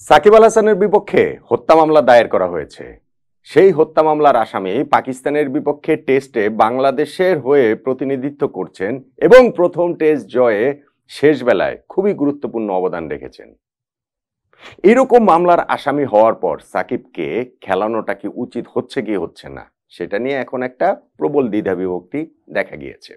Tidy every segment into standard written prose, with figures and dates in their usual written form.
সাকিব আল হাসানের বিপক্ষে হত্যা মামলা দায়ের করা হয়েছে। সেই হত্যা মামলার আসামি পাকিস্তানের বিপক্ষে টেস্টে বাংলাদেশের হয়ে প্রতিনিধিত্ব করছেন এবং প্রথম টেস্ট জয়ে শেষ বেলায় খুবই গুরুত্বপূর্ণ অবদান রেখেছেন। এরকম মামলার আসামি হওয়ার পর সাকিবকে খেলানোটা কি উচিত হচ্ছে কি হচ্ছে না, সেটা নিয়ে এখন একটা প্রবল দ্বিধাবিভক্তি দেখা গিয়েছে।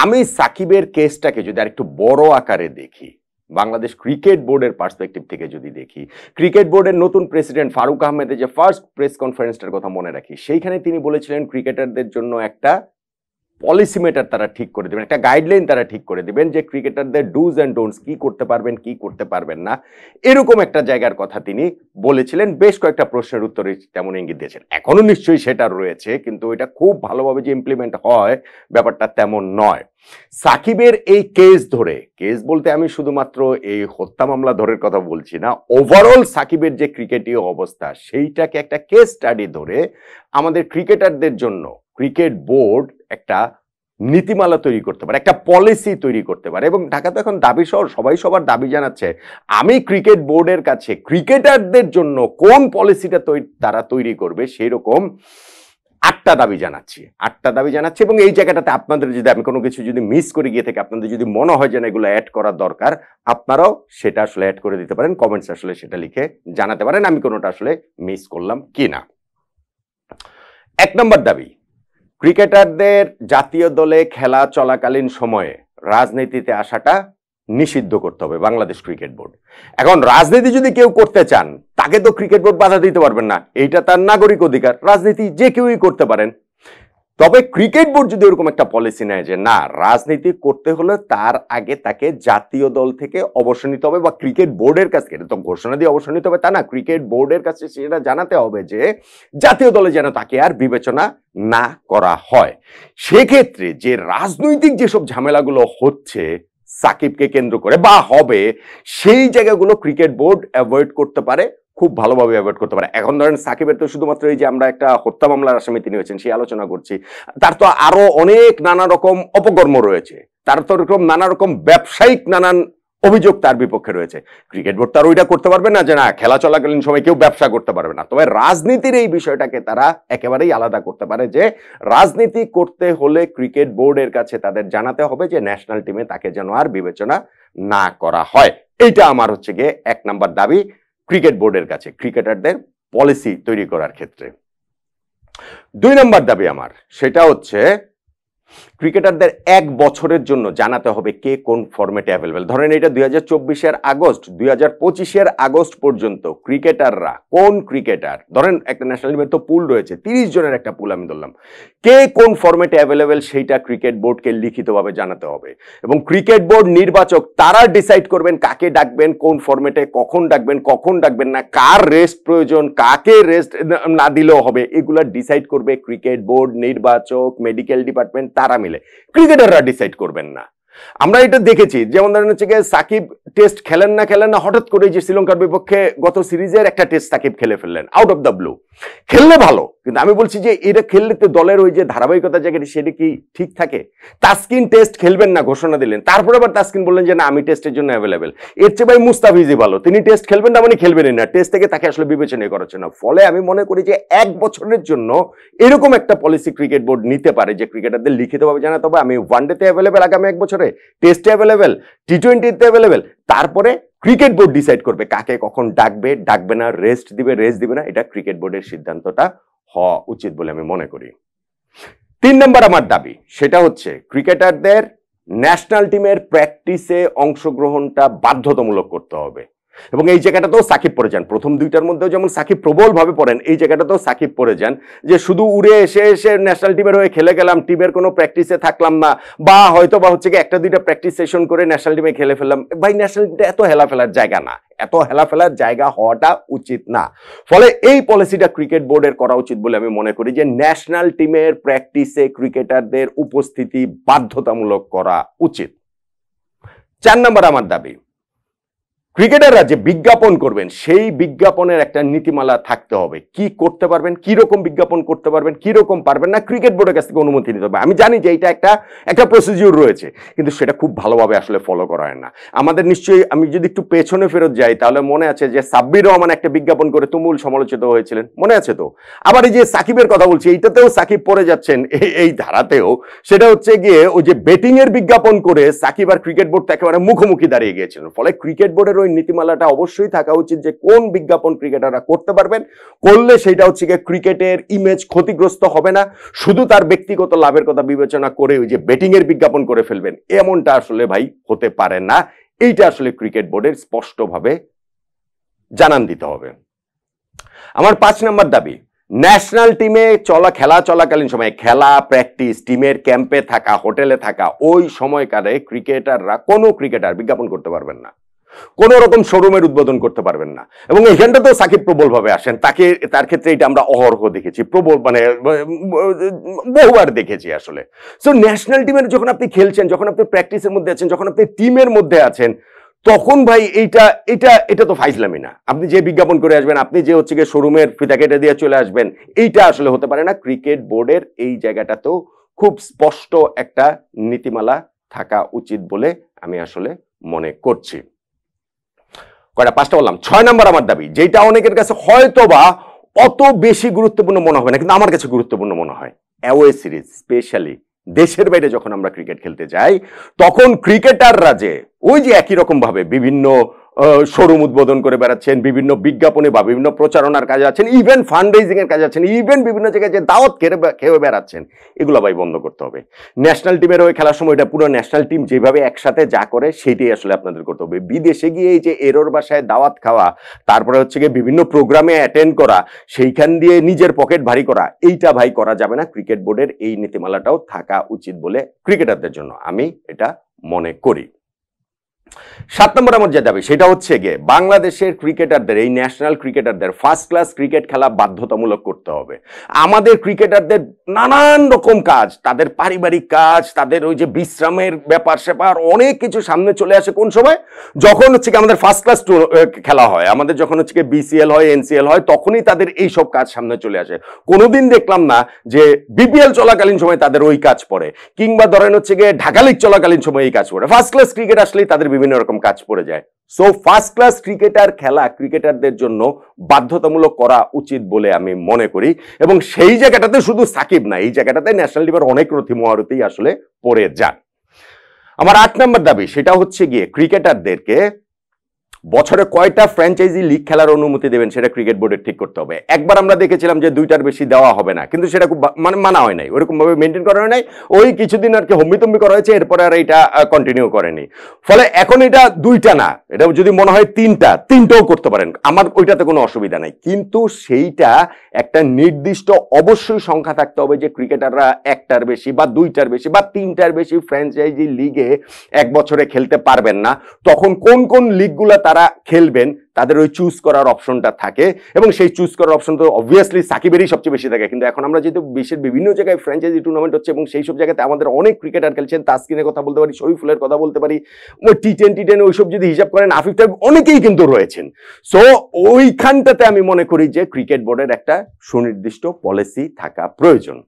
আমি সাকিবের কেসটাকে যদি আরেকটু বড় আকারে দেখি, বাংলাদেশ ক্রিকেট বোর্ডের পার্সপেক্টিভ থেকে যদি দেখি, ক্রিকেট বোর্ডের নতুন প্রেসিডেন্ট ফারুক আহমেদের যে ফার্স্ট প্রেস কনফারেন্সটার কথা মনে রাখি, সেইখানে তিনি বলেছিলেন ক্রিকেটারদের জন্য একটা পলিসি মেটার তারা ঠিক করে দেবেন, একটা গাইডলাইন তারা ঠিক করে দিবেন যে ক্রিকেটারদের ডুজ অ্যান্ড ডোন্টস কি করতে পারবেন কি করতে পারবেন না, এরকম একটা জায়গার কথা তিনি বলেছিলেন। বেশ কয়েকটা প্রশ্নের উত্তরে তেমন ইঙ্গিত দিয়েছেন। এখনো নিশ্চয়ই সেটা রয়েছে, কিন্তু এটা খুব ভালোভাবে যে ইমপ্লিমেন্ট হয় ব্যাপারটা তেমন নয়। সাকিবের এই কেস ধরে, কেস বলতে আমি শুধুমাত্র এই হত্যা মামলা ধরের কথা বলছি না, ওভারঅল সাকিবের যে ক্রিকেটীয় অবস্থা সেইটাকে একটা কেস স্টাডি ধরে আমাদের ক্রিকেটারদের জন্য ক্রিকেট বোর্ড একটা নীতিমালা তৈরি করতে পারে, একটা পলিসি তৈরি করতে পারে। এবং ঢাকা তো এখন দাবি শহর, সবাই সবার দাবি জানাচ্ছে। আমি ক্রিকেট বোর্ডের কাছে ক্রিকেটারদের জন্য কোন পলিসিটা তারা তৈরি করবে সেই রকম আটটা দাবি জানাচ্ছি এবং এই জায়গাটাতে আপনাদের যদি আমি কোনো কিছু যদি মিস করে গিয়ে থাকে, আপনাদের যদি মনে হয় যে এগুলো অ্যাড করার দরকার, আপনারাও সেটা আসলে অ্যাড করে দিতে পারেন, কমেন্টস আসলে সেটা লিখে জানাতে পারেন আমি কোনোটা আসলে মিস করলাম কিনা। 1 নম্বর দাবি, ক্রিকেটারদের জাতীয় দলে খেলা চলাকালীন সময়ে রাজনীতিতে আসাটা নিষিদ্ধ করতে হবে বাংলাদেশ ক্রিকেট বোর্ড। এখন রাজনীতি যদি কেউ করতে চান তাকে তো ক্রিকেট বোর্ড বাধা দিতে পারবেন না, এইটা তার নাগরিক অধিকার, রাজনীতি যে কেউই করতে পারেন। তবে ক্রিকেট বোর্ড যদি এরকম একটা পলিসি নেয় যে না, রাজনীতি করতে হলে তার আগে তাকে জাতীয় দল থেকে অবসর নিতে হবে, বা ক্রিকেট বোর্ডের কাছে তো ঘোষণা দিয়ে অবসর নিতে হবে তা না, ক্রিকেট বোর্ডের কাছে সেটা জানাতে হবে যে জাতীয় দলে যেন তাকে আর বিবেচনা না করা হয়। সেক্ষেত্রে যে রাজনৈতিক যেসব ঝামেলাগুলো হচ্ছে সাকিবকে কেন্দ্র করে বা হবে, সেই জায়গাগুলো ক্রিকেট বোর্ড অ্যাভয়েড করতে পারে, খুব ভালোভাবে অ্যাভয়েড করতে পারে। এখন ধরেন সাকিবের তো শুধুমাত্র এই যে আমরা একটা হত্যা মামলার আসামি তিনি হয়েছেন সেই আলোচনা করছি, তার তো আরো অনেক নানা রকম অপকর্ম রয়েছে, তার তো এরকম নানা রকম ব্যবসায়িক নানান অভিযোগ তার বিপক্ষে রয়েছে। ক্রিকেট বোর্ড তার ওইটা করতে পারবে না যে না খেলা চলাকালীন সময় কেউ ব্যবসা করতে পারবে না। তবে রাজনীতির এই বিষয়টাকে তারা একেবারেই আলাদা করতে পারে যে রাজনীতি করতে হলে ক্রিকেট বোর্ডের কাছে তাদের জানাতে হবে যে ন্যাশনাল টিমে তাকে যেন আর বিবেচনা না করা হয়। এইটা আমার হচ্ছে গিয়ে 1 নম্বর দাবি ক্রিকেট বোর্ডের কাছে ক্রিকেটারদের পলিসি তৈরি করার ক্ষেত্রে। 2 নম্বর দাবি আমার, সেটা হচ্ছে ক্রিকেটারদের 1 বছরের জন্য জানাতে হবে কে কোন ফরম্যাটে অ্যাভেলেবেল। ধরেন এটা 2024-এর আগস্ট, 2025-এর আগস্ট পর্যন্ত ক্রিকেটাররা, কোন ক্রিকেটার, ধরেন একটা ন্যাশনাল টিমের তো পুল রয়েছে 30 জনের একটা পুল আমি ধরলাম, কে কোন ফরম্যাটে অ্যাভেলেবেল সেইটা ক্রিকেট বোর্ডকে লিখিতভাবে জানাতে হবে। এবং ক্রিকেট বোর্ড নির্বাচক তারা ডিসাইড করবেন কাকে ডাকবেন, কোন ফরম্যাটে কখন ডাকবেন না, কার রেস্ট প্রয়োজন, কাকে রেস্ট না দিলেও হবে, এগুলা ডিসাইড করবে ক্রিকেট বোর্ড, নির্বাচক, মেডিকেল ডিপার্টমেন্ট, তারা মিলে, ক্রিকেটাররা ডিসাইড করবেন না। আমরা এটা দেখেছি, যেমন ধরেন হচ্ছে গিয়ে সাকিব টেস্ট খেলেন না হঠাৎ করে যে শ্রীলঙ্কার বিপক্ষে গত সিরিজের একটা টেস্ট সাকিব খেলে ফেললেন আউট অফ দ্য ব্লু। খেললে ভালো, কিন্তু আমি বলছি যে এটা খেললে তো দলের ওই যে ধারাবাহিকতা জায়গাটি সেটা কি ঠিক থাকে? তাসকিন টেস্ট খেলবেন না ঘোষণা দিলেন, তারপরে আবার তাসকিন বললেন যে না আমি টেস্টের জন্য অ্যাভেলেবেল। এর চেয়ে ভাই মুস্তাফিজই ভালো, তিনি টেস্ট খেলবেন না মানে খেলবেনই না, টেস্ট থেকে তাকে আসলে বিবেচনা করা হচ্ছে না। ফলে আমি মনে করি যে 1 বছরের জন্য এরকম একটা পলিসি ক্রিকেট বোর্ড নিতে পারে যে ক্রিকেটারদের লিখিতভাবে জানাতে হবে আমি ওয়ানডেতে অ্যাভেলেবেল আগামী 1 বছরে, টেস্টে অ্যাভেলেবেল, টি20-তে অ্যাভেলেবেল। তারপরে ক্রিকেট বোর্ড ডিসাইড করবে কাকে কখন ডাকবে না, রেস্ট দিবে না, এটা ক্রিকেট বোর্ডের সিদ্ধান্তটা হওয়া উচিত বলে আমি মনে করি। 3 নম্বর আমার দাবি, সেটা হচ্ছে ক্রিকেটারদের ন্যাশনাল টিমের প্র্যাকটিসে অংশগ্রহণটা বাধ্যতামূলক করতে হবে। এবং এই জায়গাটাতেও সাকিব পড়ে যান, প্রথম 2টার মধ্যেও যেমন সাকিব প্রবল ভাবে পড়েন, এই জায়গাটাতেও সাকিব পড়ে যান যে শুধু উড়ে এসে ন্যাশনাল টিমের হয়ে খেলে গেলাম, টিমের কোনো প্র্যাকটিসে থাকলাম না, বা হয়তো বা হচ্ছে কি 1-2টা প্র্যাকটিস সেশন করে ন্যাশনাল টিমে খেলে ফেললাম। ভাই ন্যাশনাল টিমটা এত হেলাফেলার জায়গা না, এত হেলাফেলার জায়গা হওয়াটা উচিত না। ফলে এই পলিসিটা ক্রিকেট বোর্ডের করা উচিত বলে আমি মনে করি যে ন্যাশনাল টিমের প্র্যাকটিসে ক্রিকেটারদের উপস্থিতি বাধ্যতামূলক করা উচিত। 4 নম্বর আমার দাবি, ক্রিকেটাররা যে বিজ্ঞাপন করবেন সেই বিজ্ঞাপনের একটা নীতিমালা থাকতে হবে, কি করতে পারবেন, কি রকম বিজ্ঞাপন করতে পারবেন, কি রকম পারবেন না, ক্রিকেট বোর্ডের কাছ থেকে অনুমতি নিতে হবে। আমি জানি যে এটা একটা প্রসিডিউর রয়েছে, কিন্তু সেটা খুব ভালোভাবে আসলে ফলো করা হয় না আমাদের। নিশ্চয়ই আমি যদি একটু পেছনে ফেরত যাই তাহলে মনে আছে যে সাব্বির রহমান একটা বিজ্ঞাপন করে তুমুল সমালোচিত হয়েছিলেন, মনে আছে তো? আবার এই যে সাকিবের কথা বলছি, এইটাতেও সাকিব পড়ে যাচ্ছেন এই ধারাতেও। সেটা হচ্ছে গিয়ে ওই যে বেটিং এর বিজ্ঞাপন করে সাকিব আর ক্রিকেট বোর্ড একেবারে মুখোমুখি দাঁড়িয়ে গিয়েছিলেন। ফলে ক্রিকেট বোর্ডের ওই নীতিমালাটা অবশ্যই থাকা উচিত যে কোন বিজ্ঞাপন ক্রিকেটাররা করতে পারবেন, করলে সেটা হচ্ছে গিয়ে ক্রিকেটের ইমেজ ক্ষতিগ্রস্ত হবে না, শুধু তার ব্যক্তিগত লাভের কথা বিবেচনা করে ওই যে বেটিং এর বিজ্ঞাপন করে ফেলবেন, এমনটা আসলে ভাই হতে পারে না। এইটা আসলে ক্রিকেট বোর্ডের স্পষ্টভাবে জানান দিতে হবে। আমার 5 নম্বর দাবি, ন্যাশনাল টিমে খেলা চলাকালীন সময়ে খেলা, প্র্যাকটিস, টিমের ক্যাম্পে থাকা, হোটেলে থাকা ওই সময়কালে ক্রিকেটাররা, কোনো ক্রিকেটার বিজ্ঞাপন করতে পারবেন না, কোন রকম শোরুমের উদ্বোধন করতে পারবেন না। এবং এখানটাতেও সাকিব প্রবল ভাবে আসেন, তার ক্ষেত্রে এটা আমরা অহরহ দেখেছি, প্রবল মানে বহুবার দেখেছি আসলে। সো ন্যাশনাল টিমের যখন আপনি খেলছেন, যখন আপনি প্র্যাকটিসের মধ্যে আছেন, যখন আপনি টিমের মধ্যে আছেন, তখন ভাই এটা তো ফাইজলামি না। আপনি যে বিজ্ঞাপন করে আসবেন, আপনি যে হচ্ছে গিয়ে শোরুমের ফিতা কেটে দিয়ে চলে আসবেন, এইটা আসলে হতে পারে না। ক্রিকেট বোর্ডের এই জায়গাটাতেও খুব স্পষ্ট একটা নীতিমালা থাকা উচিত বলে আমি আসলে মনে করছি। কয়টা? 5টা বললাম। 6 নম্বর আমার দাবি, যেটা অনেকের কাছে হয়তো বা অত বেশি গুরুত্বপূর্ণ মনে হবে না, কিন্তু আমার কাছে গুরুত্বপূর্ণ মনে হয়। অ্যাওয়ে সিরিজ, স্পেশালি দেশের বাইরে যখন আমরা ক্রিকেট খেলতে যাই, তখন ক্রিকেটাররা যে ওই যে একই রকম ভাবে বিভিন্ন শোরুম উদ্বোধন করে বেড়াচ্ছেন, বিভিন্ন বিজ্ঞাপনে বা বিভিন্ন প্রচারণার কাজে আছেন, ইভেন ফান্ড রেজিং এর কাজে আছেন, ইভেন বিভিন্ন জায়গায় যে দাওয়াত খেয়ে বেড়াচ্ছেন, এগুলো ভাই বন্ধ করতে হবে। ন্যাশনাল টিমের ওই খেলার সময় এটা পুরো ন্যাশনাল টিম যেভাবে একসাথে যা করে সেটাই আসলে আপনাদের করতে হবে। বিদেশে গিয়ে এই যে এরোর বাসায় দাওয়াত খাওয়া, তারপরে হচ্ছে গিয়ে বিভিন্ন প্রোগ্রামে অ্যাটেন্ড করা, সেইখান দিয়ে নিজের পকেট ভারী করা, এইটা ভাই করা যাবে না। ক্রিকেট বোর্ডের এই নীতিমালাটাও থাকা উচিত বলে ক্রিকেটারদের জন্য আমি এটা মনে করি। 7 নম্বর আমার যে দাবি, সেটা হচ্ছে গিয়ে বাংলাদেশের ক্রিকেটারদের, এই ন্যাশনাল ক্রিকেটারদের ফার্স্ট ক্লাস ক্রিকেট খেলা বাধ্যতামূলক করতে হবে। আমাদের ক্রিকেটারদের নানান রকম কাজ, তাদের পারিবারিক কাজ, তাদের ওই যে বিশ্রামের ব্যাপার স্যাপার অনেক কিছু সামনে চলে আসে। কোন সময়? যখন হচ্ছে কি আমাদের ফার্স্ট ক্লাস খেলা হয়, আমাদের যখন হচ্ছে কি বিসিএল হয়, এনসিএল হয়, তখনই তাদের এই সব কাজ সামনে চলে আসে। কোনোদিন দেখলাম না যে বিপিএল চলাকালীন সময় তাদের ওই কাজ পড়ে, কিংবা ধরেন হচ্ছে গিয়ে ঢাকা লিগ চলাকালীন সময় এই কাজ পড়ে। ফার্স্ট ক্লাস ক্রিকেট আসলেই তাদের বিভিন্ন রকম কাজ পড়ে যায়। সো ফার্স্ট ক্লাস ক্রিকেটার খেলা ক্রিকেটারদের জন্য বাধ্যতামূলক করা উচিত বলে আমি মনে করি। এবং সেই জায়গাটাতে শুধু সাকিব না, এই জায়গাটাতে ন্যাশনাল টিমের অনেক রথী মহারথী আসলে পড়ে যান। আমার 8 নম্বর দাবি, সেটা হচ্ছে গিয়ে ক্রিকেটারদেরকে বছরে কয়টা ফ্র্যাঞ্চাইজি লিগ খেলার অনুমতি দেবেন সেটা ক্রিকেট বোর্ডের ঠিক করতে হবে। একবার আমরা দেখেছিলাম যে 2টার বেশি দেওয়া হবে না, কিন্তু সেটা খুব মানা হয় নাই, ওরকম ভাবে মেনটেন করা হয় নাই। ওই কিছুদিন আর কি হম্বিতম্বি করা হয়েছে, এরপরে আর এটা কন্টিনিউ করেনি। ফলে এখন এটা 2টা না, এটা যদি মনে হয় 3টাও করতে পারেন, আমার ওইটাতে কোনো অসুবিধা নাই। কিন্তু সেইটা একটা নির্দিষ্ট অবশ্যই সংখ্যা থাকতে হবে যে ক্রিকেটাররা 1টার বেশি বা 2টার বেশি বা 3টার বেশি ফ্র্যাঞ্চাইজি লিগে এক বছরে খেলতে পারবেন না। তখন কোন কোন লিগগুলা তারা খেলবেন তাদের ওই চুজ করার অপশনটা থাকে, এবং সেই চুজ করার অপশন তো অবভিয়াসলি সাকিবেরই সবচেয়ে বেশি থাকে। কিন্তু এখন আমরা যেহেতু বিশ্বের বিভিন্ন জায়গায় ফ্র্যাঞ্চাইজি টুর্নামেন্ট হচ্ছে, এবং সেই সব জায়গাতে আমাদের অনেক ক্রিকেটার খেলছেন, তাসকিনের কথা বলতে পারি, শরীফুলের কথা বলতে পারি, ওই টি10 ওইসব যদি হিসাব করেন আফিফ টাইপ অনেকেই কিন্তু রয়েছেন। সো ওইখানটাতে আমি মনে করি যে ক্রিকেট বোর্ডের একটা সুনির্দিষ্ট পলিসি থাকা প্রয়োজন।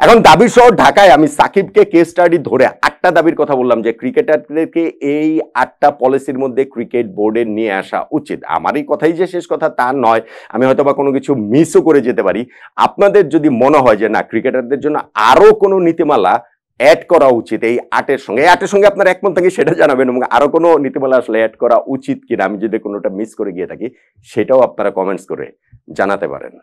এখন দাবি সহ ঢাকায় আমি সাকিবকে কেস স্টাডি ধরে 8টা দাবির কথা বললাম যে ক্রিকেটারদেরকে এই 8টা পলিসির মধ্যে ক্রিকেট বোর্ডে নিয়ে আসা উচিত। আমারই কথাই যে শেষ কথা তা নয়, আমি হয়তো বা কোনো কিছু মিসও করে যেতে পারি। আপনাদের যদি মনে হয় যে না ক্রিকেটারদের জন্য আরো কোনো নীতিমালা অ্যাড করা উচিত এই 8এর সঙ্গে আপনার একমত থাকে সেটা জানাবেন, এবং আরো কোনো নীতিমালা আসলে অ্যাড করা উচিত কিনা আমি যদি কোনোটা মিস করে গিয়ে থাকি সেটাও আপনারা কমেন্টস করে জানাতে পারেন।